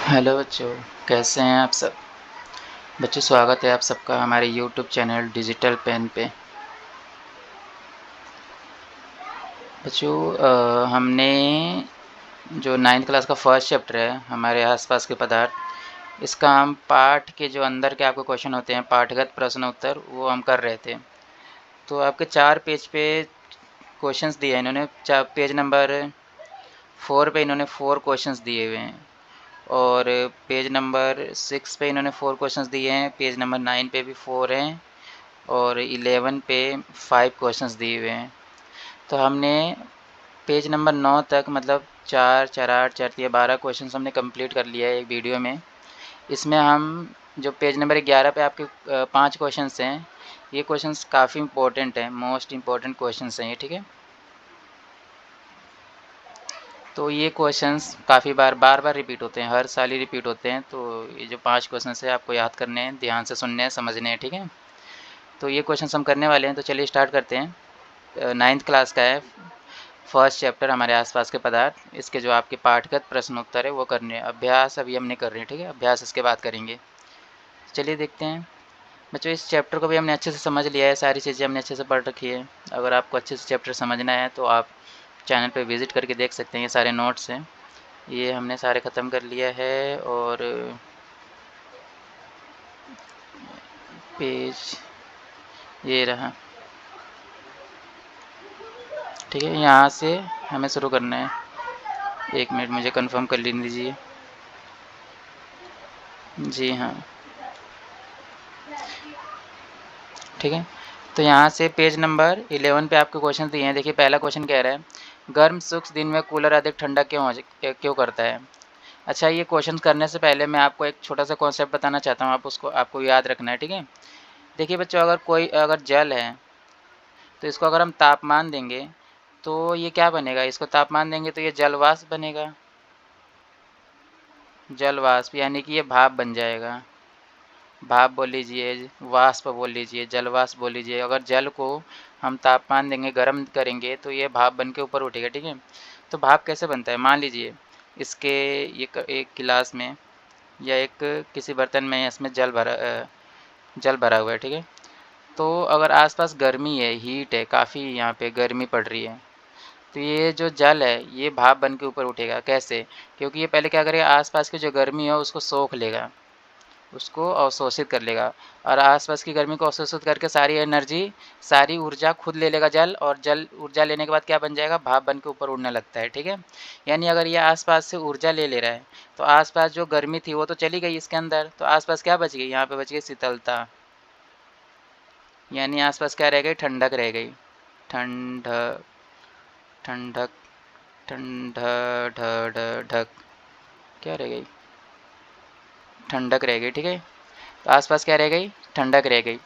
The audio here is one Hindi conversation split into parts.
हेलो बच्चों, कैसे हैं आप सब। बच्चों, स्वागत है आप सबका हमारे यूट्यूब चैनल डिजिटल पेन पे। बच्चों, हमने जो 9th क्लास का फर्स्ट चैप्टर है हमारे आसपास के पदार्थ, इसका हम पाठ के जो अंदर के आपके क्वेश्चन होते हैं, पाठगत प्रश्न उत्तर, वो हम कर रहे थे। तो आपके 4 पेज पे क्वेश्चंस दिए हैं इन्होंने। पेज नंबर 4 पे इन्होंने 4 क्वेश्चंस दिए हुए हैं, और पेज नंबर 6 पे इन्होंने 4 क्वेश्चंस दिए हैं, पेज नंबर 9 पे भी 4 हैं, और 11 पे 5 क्वेश्चंस दिए हुए हैं। तो हमने पेज नंबर 9 तक, मतलब 4 4 8 4 3 12 क्वेश्चंस हमने कंप्लीट कर लिया है एक वीडियो में। इसमें हम जो पेज नंबर 11 पे आपके 5 क्वेश्चंस हैं, ये क्वेश्चंस काफ़ी इंपॉर्टेंट हैं, मोस्ट इम्पॉर्टेंट क्वेश्चंस हैं ये, ठीक है। तो ये क्वेश्चंस काफ़ी बार बार रिपीट होते हैं, हर साल ही रिपीट होते हैं। तो ये जो 5 क्वेश्चंस है आपको याद करने हैं, ध्यान से सुनने हैं, समझने हैं, ठीक है। तो ये क्वेश्चंस हम करने वाले हैं, तो चलिए स्टार्ट करते हैं। 9th क्लास का है फर्स्ट चैप्टर हमारे आसपास के पदार्थ। इसके जो आपके पाठगत प्रश्न उत्तर है वो करने हैं। अभ्यास अभी हम नहीं कर रहे हैं, ठीक है, अभ्यास इसके बाद करेंगे। चलिए देखते हैं। बच्चों, इस चैप्टर को भी हमने अच्छे से समझ लिया है, सारी चीज़ें हमने अच्छे से पढ़ रखी है। अगर आपको अच्छे से चैप्टर समझना है तो आप चैनल पे विज़िट करके देख सकते हैं, ये सारे नोट्स हैं, ये हमने सारे ख़त्म कर लिया है। और पेज ये रहा, ठीक है। यहाँ से हमें शुरू करना है। 1 मिनट मुझे कंफर्म कर लेने दीजिए। जी हाँ, ठीक है। तो यहाँ से पेज नंबर 11 पे आपके क्वेश्चन दिए हैं। देखिए, पहला क्वेश्चन कह रहा है, गर्म शुष्क दिन में कूलर अधिक ठंडा क्यों करता है। अच्छा, ये क्वेश्चन करने से पहले मैं आपको एक छोटा सा कॉन्सेप्ट बताना चाहता हूँ, आप उसको आपको याद रखना है, ठीक है। देखिए बच्चों, अगर जल है तो इसको अगर हम तापमान देंगे तो ये क्या बनेगा, इसको तापमान देंगे तो ये जलवाष्प बनेगा। जलवाष्प यानी कि ये भाप बन जाएगा। भाप बोल लीजिए, वाष्प बोल लीजिए, जलवाष्प बोल लीजिए। अगर जल को हम तापमान देंगे, गर्म करेंगे, तो ये भाप बन के ऊपर उठेगा, ठीक है। तो भाप कैसे बनता है, मान लीजिए इसके एक गिलास में या एक किसी बर्तन में इसमें जल भरा हुआ है, ठीक है। तो अगर आसपास गर्मी है, हीट है, काफ़ी यहाँ पे गर्मी पड़ रही है, तो ये जो जल है ये भाप बन के ऊपर उठेगा। कैसे, क्योंकि ये पहले क्या करेगा, आसपास की जो गर्मी है उसको सोख लेगा, उसको अवशोषित कर लेगा, और आसपास की गर्मी को अवशोषित करके सारी एनर्जी, सारी ऊर्जा खुद ले लेगा जल, और जल ऊर्जा लेने के बाद क्या बन जाएगा, भाप बन के ऊपर उड़ने लगता है, ठीक है। यानी अगर ये आसपास से ऊर्जा ले ले रहा है तो आसपास जो गर्मी थी वो तो चली गई इसके अंदर, तो आसपास क्या बच गई, यहाँ पे बच गई शीतलता। यानी आसपास क्या रह गई, ठंडक रह गई। ठंडक, ठंडक, ठंड ढ ढक, क्या रह गई, ठंडक रह गई, ठीक है। तो आसपास क्या रह गई, ठंडक रह गई।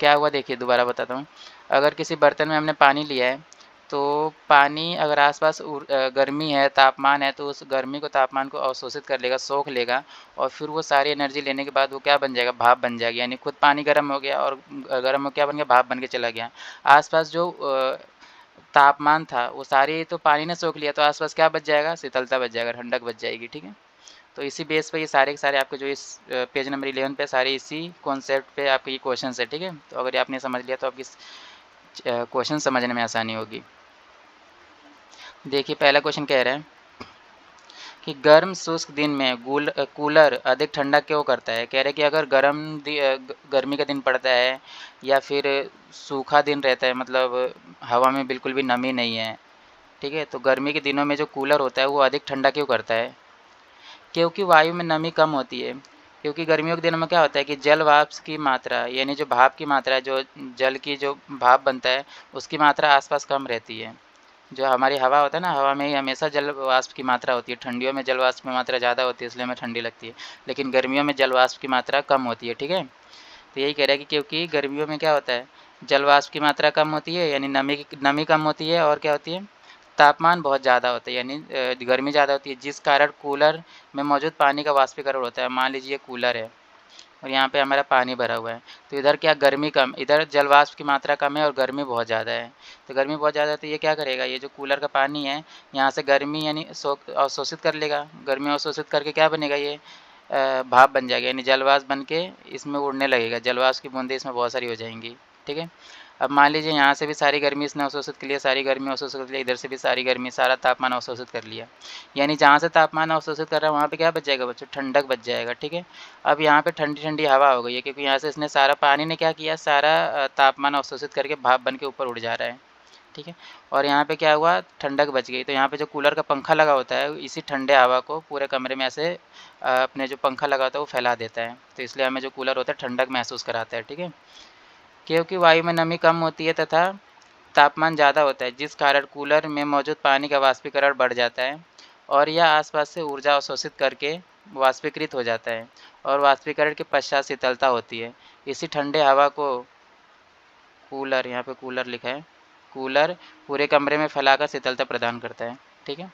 क्या हुआ, देखिए दोबारा बताता हूँ। अगर किसी बर्तन में हमने पानी लिया है, तो पानी अगर आसपास गर्मी है, तापमान है, तो उस गर्मी को, तापमान को अवशोषित कर लेगा, सोख लेगा, और फिर वो सारी एनर्जी लेने के बाद वो क्या बन जाएगा, भाप बन जाएगी। यानी खुद पानी गर्म हो गया, और गर्म हो क्या बन गया, भाप बन के चला गया। आसपास जो तापमान था वो सारी तो पानी ने सोख लिया, तो आसपास क्या बच जाएगा, शीतलता बच जाएगा, ठंडक बच जाएगी, ठीक है। तो इसी बेस पे ये सारे के सारे आपके जो इस पेज नंबर 11 पे सारे इसी कॉन्सेप्ट पे आपके ये क्वेश्चन है, ठीक है। तो अगर आपने समझ लिया तो आपकी क्वेश्चन समझने में आसानी होगी। देखिए, पहला क्वेश्चन कह रहा है कि गर्म शुष्क दिन में कूलर अधिक ठंडा क्यों करता है। कह रहे कि अगर गर्मी का दिन पड़ता है, या फिर सूखा दिन रहता है, मतलब हवा में बिल्कुल भी नमी नहीं है, ठीक है, तो गर्मी के दिनों में जो कूलर होता है वो अधिक ठंडा क्यों करता है। क्योंकि वायु में नमी कम होती है। क्योंकि गर्मियों के दिनों में क्या होता है कि जल वाष्प की मात्रा, यानी जो भाप की मात्रा है, जो जल की जो भाप बनता है उसकी मात्रा आसपास कम रहती है। जो हमारी हवा होता है ना, हवा में ही हमेशा जल वाष्प की मात्रा होती है। ठंडियों में जल वाष्प की मात्रा ज़्यादा होती है, इसलिए हमें ठंडी लगती है, लेकिन गर्मियों में जल वाष्प की मात्रा कम होती है, ठीक है। तो यही कह रहा है कि क्योंकि गर्मियों में क्या होता है, जल वाष्प की मात्रा कम होती है, यानी नमी कम होती है, और क्या होती है, तापमान बहुत ज़्यादा होता है, यानी गर्मी ज़्यादा होती है, जिस कारण कूलर में मौजूद पानी का वाष्पीकरण होता है। मान लीजिए कूलर है, और यहाँ पे हमारा पानी भरा हुआ है। तो इधर क्या गर्मी कम, इधर जल वाष्प की मात्रा कम है और गर्मी बहुत ज़्यादा है। तो गर्मी बहुत ज़्यादा है तो ये क्या करेगा, ये जो कूलर का पानी है यहाँ से गर्मी यानी अवशोषित कर लेगा। गर्मी अवशोषित करके क्या बनेगा, ये भाप बन जाएगा, यानी जल वाष्प बन के इसमें उड़ने लगेगा। जल वाष्प की बूंदें इसमें बहुत सारी हो जाएंगी। ठीक है। अब मान लीजिए यहाँ से भी सारी गर्मी इसने अवशोषित कर लिया, सारी गर्मी अवशोषित कर लिया, इधर से भी सारी गर्मी, सारा तापमान अवशोषित कर लिया। यानी जहाँ से तापमान अवशोषित कर रहा है वहाँ पे क्या बच जाएगा बच्चों, ठंडक बच जाएगा। ठीक है। अब यहाँ पे ठंडी ठंडी हवा हो गई है, क्योंकि यहाँ से इसने सारा पानी ने क्या किया, सारा तापमान अवशोषित करके भाप बन के ऊपर उड़ जा रहा है। ठीक है। और यहाँ पे क्या हुआ, ठंडक बच गई। तो यहाँ पे जो कूलर का पंखा लगा होता है इसी ठंडे हवा को पूरे कमरे में ऐसे अपने जो पंखा लगा होता है वो फैला देता है। तो इसलिए हमें जो कूलर होता है ठंडक महसूस कराता है। ठीक है। क्योंकि वायु में नमी कम होती है तथा तापमान ज़्यादा होता है, जिस कारण कूलर में मौजूद पानी का वाष्पीकरण बढ़ जाता है और यह आसपास से ऊर्जा अवशोषित करके वाष्पीकृत हो जाता है और वाष्पीकरण के पश्चात शीतलता होती है। इसी ठंडे हवा को कूलर, यहाँ पे कूलर लिखा है, कूलर पूरे कमरे में फैलाकर शीतलता प्रदान करता है। ठीक है।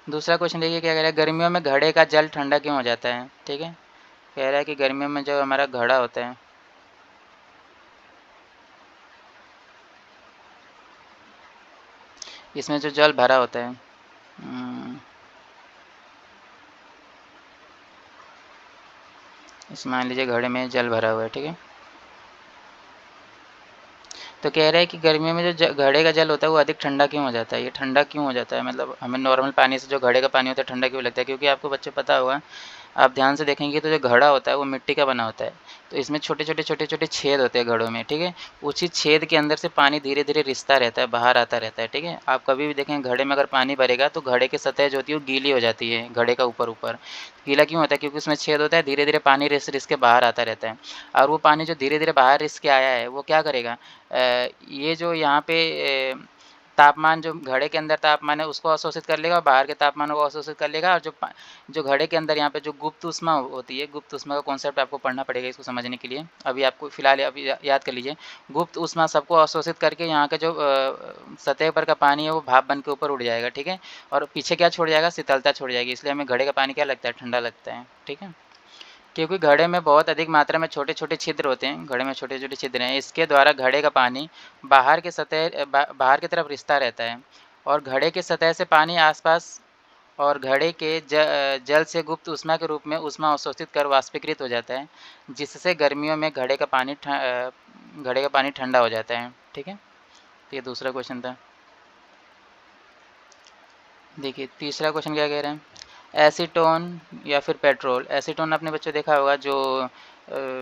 दूसरा क्वेश्चन देखिए क्या कह रहा है, गर्मियों में घड़े का जल ठंडा क्यों हो जाता है। ठीक है। कह रहा है कि गर्मियों में जो हमारा घड़ा होता है, इसमें जो जल भरा होता है, इस मान लीजिए घड़े में जल भरा हुआ है। ठीक है। तो कह रहा है कि गर्मियों में जो घड़े का जल होता है वो अधिक ठंडा क्यों हो जाता है। ये ठंडा क्यों हो जाता है, मतलब हमें नॉर्मल पानी से जो घड़े का पानी होता है ठंडा क्यों लगता है। क्योंकि आपको बच्चे पता होगा, आप ध्यान से देखेंगे तो जो घड़ा होता है वो मिट्टी का बना होता है। तो इसमें छोटे छोटे छोटे छोटे छेद होते हैं घड़ों में। ठीक है। उसी छेद के अंदर से पानी धीरे धीरे रिसता रहता है, बाहर आता रहता है। ठीक है। आप कभी भी देखें घड़े में अगर पानी भरेगा तो घड़े की सतह जो होती है वो गीली हो जाती है, घड़े का ऊपर ऊपर गीला क्यों होता है, क्योंकि उसमें छेद होता है, धीरे धीरे पानी रिस रिस के बाहर आता रहता है। और वो पानी जो धीरे धीरे बाहर रिस के आया है वो क्या करेगा, ये जो यहाँ पे तापमान, जो घड़े के अंदर तापमान है उसको अवशोषित कर लेगा और बाहर के तापमान को अवशोषित कर लेगा। और जो घड़े के अंदर यहाँ पे जो गुप्त ऊष्मा होती है, गुप्त ऊष्मा का कॉन्सेप्ट आपको पढ़ना पड़ेगा इसको समझने के लिए। अभी आपको फिलहाल अभी याद कर लीजिए, गुप्त ऊष्मा सबको अवशोषित करके यहाँ का जो सतह पर का पानी है वो भाप बन के ऊपर उड़ जाएगा। ठीक है। और पीछे क्या छोड़ जाएगा, शीतलता छोड़ जाएगी। इसलिए हमें घड़े का पानी क्या लगता है, ठंडा लगता है। ठीक है। क्योंकि घड़े में बहुत अधिक मात्रा में छोटे छोटे छिद्र होते हैं, घड़े में छोटे छोटे छिद्र हैं, इसके द्वारा घड़े का पानी बाहर की तरफ रिसता रहता है और घड़े की सतह से पानी आसपास और घड़े के जल से गुप्त ऊष्मा के रूप में ऊष्मा अवशोषित कर वाष्पीकृत हो जाता है, जिससे गर्मियों में घड़े का पानी ठंडा हो जाता है। ठीक है। तो ये दूसरा क्वेश्चन था। देखिए तीसरा क्वेश्चन क्या कह रहे हैं, एसीटोन या फिर पेट्रोल। एसीटोन अपने बच्चों देखा होगा, जो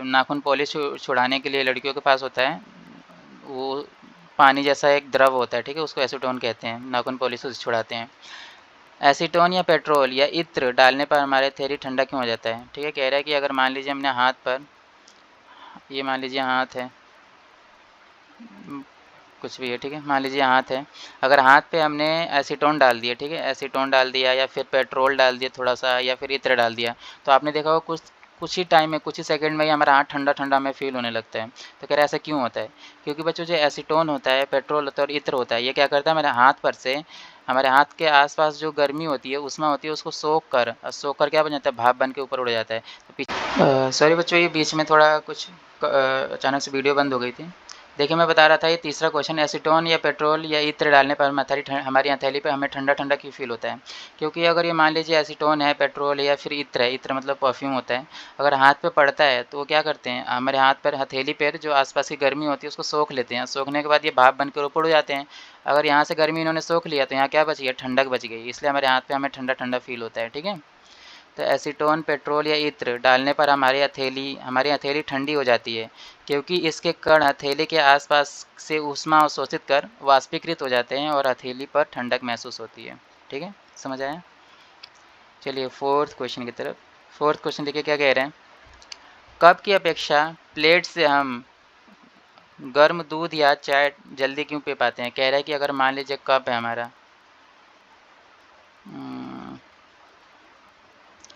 नाखून पॉलिश छुड़ाने के लिए लड़कियों के पास होता है, वो पानी जैसा एक द्रव होता है। ठीक है। उसको एसीटोन कहते हैं, नाखून पॉलिश से छुड़ाते हैं। एसीटोन या पेट्रोल या इत्र डालने पर हमारे थैली ठंडा क्यों हो जाता है। ठीक है। कह रहा है कि अगर मान लीजिए हमने हाथ पर, ये मान लीजिए हाथ है, कुछ भी है। ठीक है। मान लीजिए हाथ है, अगर हाथ पे हमने एसीटोन डाल दिया, ठीक है, एसीटोन डाल दिया या फिर पेट्रोल डाल दिया थोड़ा सा या फिर इत्र डाल दिया, तो आपने देखा होगा कुछ ही टाइम में, कुछ ही सेकंड में ही हमारा हाथ ठंडा ठंडा हमें फील होने लगता है। तो कह रहा है ऐसा क्यों होता है। क्योंकि बच्चों जो एसीटोन होता है, पेट्रोल होता है और इत्र होता है, ये क्या करता है, हमारे हाथ पर से, हमारे हाथ के आसपास जो गर्मी होती है, उष्मा होती है, उसको सोख कर क्या बन जाता है, भाप बन के ऊपर उड़ जाता है। तो पीछे सॉरी बच्चों, ये बीच में थोड़ा कुछ अचानक से वीडियो बंद हो गई थी। देखिए मैं बता रहा था, ये तीसरा क्वेश्चन, एसीटोन या पेट्रोल या इत्र डालने पर हमारी हथेली पे हमें ठंडा ठंडा क्यों फील होता है। क्योंकि अगर ये मान लीजिए एसीटोन है, पेट्रोल या फिर इत्र है, इत्र मतलब परफ्यूम होता है, अगर हाथ पे पड़ता है तो वो क्या करते हैं, हमारे हाथ पर, हथेली पर जो आसपास की गर्मी होती है उसको सोख लेते हैं। सोखने के बाद ये भाप बन कर ऊपर उड़ जाते हैं। अगर यहाँ से गर्मी इन्होंने सोख लिया तो यहाँ क्या बच गया, ठंडक बच गई। इसलिए हमारे हाथ पे हमें ठंडा ठंडा फील होता है। ठीक है। तो एसीटोन, पेट्रोल या इत्र डालने पर हमारी हथेली ठंडी हो जाती है, क्योंकि इसके कण हथेली के आसपास से ऊष्मा अवशोषित कर वाष्पीकृत हो जाते हैं और हथेली पर ठंडक महसूस होती है। ठीक है। समझ आया। चलिए फोर्थ क्वेश्चन की तरफ। फोर्थ क्वेश्चन देखिए क्या कह रहे हैं, कप की अपेक्षा प्लेट से हम गर्म दूध या चाय जल्दी क्यों पी पाते हैं। कह रहा है कि अगर मान लीजिए कप है हमारा,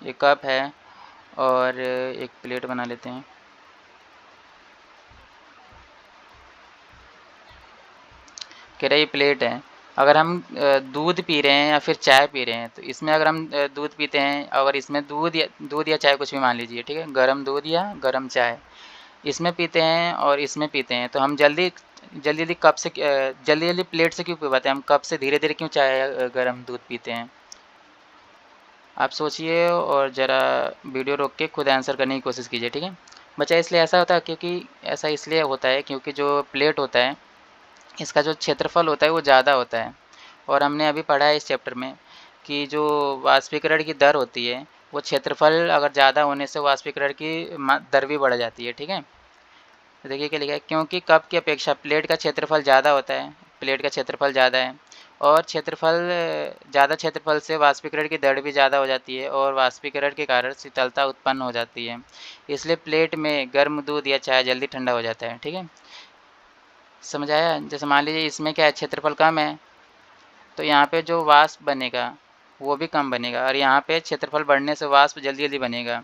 ये कप है और एक प्लेट बना लेते हैं। कह रहा है ये प्लेट है अगर हम दूध पी रहे हैं या फिर चाय पी रहे हैं, तो इसमें अगर हम दूध पीते हैं, अगर इसमें दूध या चाय कुछ भी मान लीजिए, ठीक है, गर्म दूध या गर्म चाय इसमें पीते हैं और इसमें पीते हैं, तो हम जल्दी जल्दी कप से जल्दी जल्दी प्लेट से क्यों पिवाते हैं, हम कप से धीरे धीरे क्यों चाय गर्म दूध पीते हैं? आप सोचिए और ज़रा वीडियो रोक के खुद आंसर करने की कोशिश कीजिए, ठीक है बच्चा। इसलिए ऐसा होता है क्योंकि ऐसा इसलिए होता है क्योंकि जो प्लेट होता है इसका जो क्षेत्रफल होता है वो ज़्यादा होता है, और हमने अभी पढ़ा है इस चैप्टर में कि जो वाष्पीकरण की दर होती है वो क्षेत्रफल अगर ज़्यादा होने से वाष्पीकरण की दर भी बढ़ जाती है, ठीक है। तो देखिए क्या लिखा है, क्योंकि कप की अपेक्षा प्लेट का क्षेत्रफल ज़्यादा होता है, प्लेट का क्षेत्रफल ज़्यादा है और ज़्यादा क्षेत्रफल से वाष्पीकरण की दर भी ज़्यादा हो जाती है और वाष्पीकरण के कारण शीतलता उत्पन्न हो जाती है, इसलिए प्लेट में गर्म दूध या चाय जल्दी ठंडा हो जाता है, ठीक है। समझ आया? जैसे मान लीजिए इसमें क्या है, क्षेत्रफल कम है तो यहाँ पे जो वाष्प बनेगा वो भी कम बनेगा, और यहाँ पे क्षेत्रफल बढ़ने से वाष्प जल्दी जल्दी बनेगा,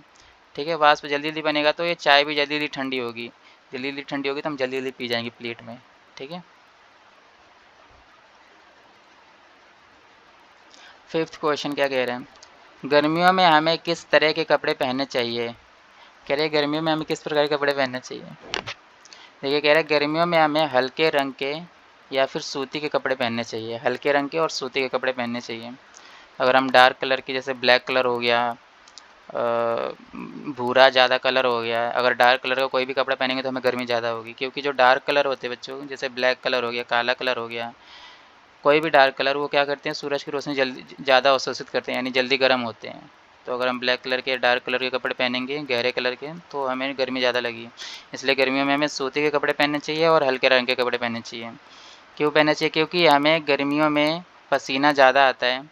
ठीक है। वाष्प जल्दी जल्दी बनेगा तो ये चाय भी जल्दी जल्दी ठंडी होगी, जल्दी जल्दी ठंडी होगी तो हम जल्दी जल्दी पी जाएंगे प्लेट में, ठीक है। 5th क्वेश्चन क्या कह रहे हैं, गर्मियों में हमें किस तरह के कपड़े पहनने चाहिए? कह रहे गर्मियों में हमें किस प्रकार के कपड़े पहनने चाहिए। देखिए कह रहे हैं गर्मियों में हमें हल्के रंग के या फिर सूती के कपड़े पहनने चाहिए, हल्के रंग के और सूती के कपड़े पहनने चाहिए। अगर हम डार्क कलर की, जैसे ब्लैक कलर हो गया, भूरा ज़्यादा कलर हो गया, अगर डार्क कलर का कोई भी कपड़ा पहनेंगे तो हमें गर्मी ज़्यादा होगी, क्योंकि जो डार्क कलर होते हैं बच्चों, जैसे ब्लैक कलर हो गया, काला कलर हो गया, कोई भी डार्क कलर, वो क्या करते हैं, सूरज की रोशनी जल्दी ज़्यादा अवशोषित करते हैं, यानी जल्दी गर्म होते हैं। तो अगर हम ब्लैक कलर के, डार्क कलर के कपड़े पहनेंगे, गहरे कलर के, तो हमें गर्मी ज़्यादा लगी। इसलिए गर्मियों में हमें सूती के कपड़े पहनने चाहिए और हल्के रंग के कपड़े पहनने चाहिए। क्यों पहनना चाहिए? क्योंकि हमें गर्मियों में पसीना ज़्यादा आता है,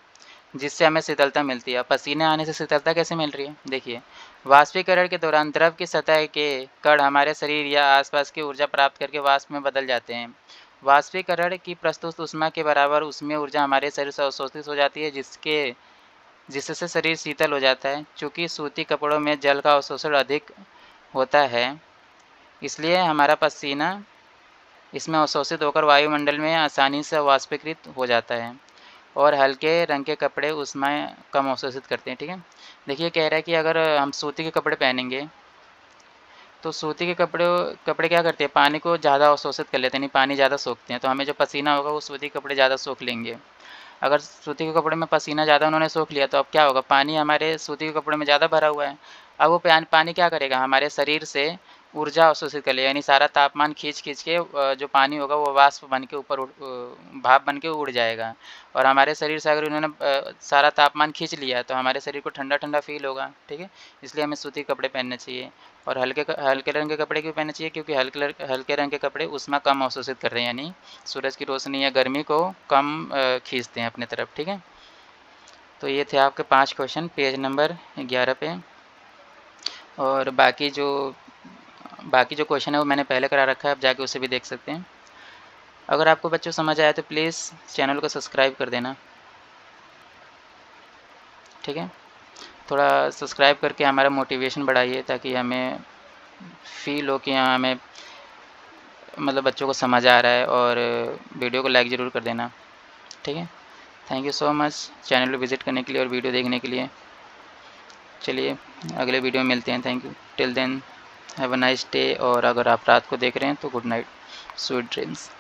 जिससे हमें शीतलता मिलती है। पसीने आने से शीतलता कैसे मिल रही है? देखिए, वाष्पीकरण के दौरान द्रव की सतह के कण हमारे शरीर या आसपास की ऊर्जा प्राप्त करके वाष्प में बदल जाते हैं। वाष्पीकरण की प्रस्तुत ऊष्मा के बराबर उसमें ऊर्जा हमारे शरीर से अवशोषित हो जाती है, जिससे शरीर शीतल हो जाता है। चूँकि सूती कपड़ों में जल का अवशोषण अधिक होता है, इसलिए हमारा पसीना इसमें अवशोषित होकर वायुमंडल में आसानी से वाष्पीकृत हो जाता है, और हल्के रंग के कपड़े उसमें कम अवशोषित करते हैं, ठीक है। देखिए कह रहा है कि अगर हम सूती के कपड़े पहनेंगे तो सूती के कपड़े क्या करते हैं, पानी को ज़्यादा अवशोषित कर लेते हैं, यानी पानी ज़्यादा सोखते हैं, तो हमें जो पसीना होगा वो सूती के कपड़े ज़्यादा सोख लेंगे। अगर सूती के कपड़े में पसीना ज़्यादा उन्होंने सोख लिया तो अब क्या होगा, पानी हमारे सूती के कपड़े में ज़्यादा भरा हुआ है, अब वो पानी क्या करेगा, हमारे शरीर से ऊर्जा अवशोषित कर लेगा, यानी सारा तापमान खींच के जो पानी होगा वो वाष्प बन के ऊपर भाप बन के उड़ जाएगा, और हमारे शरीर से अगर उन्होंने सारा तापमान खींच लिया तो हमारे शरीर को ठंडा ठंडा फील होगा, ठीक है। इसलिए हमें सूती कपड़े पहनने चाहिए। और हल्के रंग के कपड़े क्यों पहनने चाहिए? क्योंकि हल्के रंग के कपड़े ऊष्मा कम अवशोषित कर रहे हैं, यानी सूरज की रोशनी या गर्मी को कम खींचते हैं अपने तरफ, ठीक है। तो ये थे आपके 5 क्वेश्चन पेज नंबर 11 पे, और बाकी जो क्वेश्चन है वो मैंने पहले करा रखा है, आप जाके उसे भी देख सकते हैं। अगर आपको बच्चों समझ आया तो प्लीज़ चैनल को सब्सक्राइब कर देना, ठीक है। थोड़ा सब्सक्राइब करके हमारा मोटिवेशन बढ़ाइए, ताकि हमें फील हो कि हाँ हमें मतलब बच्चों को समझ आ रहा है, और वीडियो को लाइक ज़रूर कर देना, ठीक है। Thank you so much channel को विज़िट करने के लिए और वीडियो देखने के लिए। चलिए अगले वीडियो में मिलते हैं। Thank you, till then have a nice day, और अगर आप रात को देख रहे हैं तो गुड नाइट, स्वीट ड्रीम्स।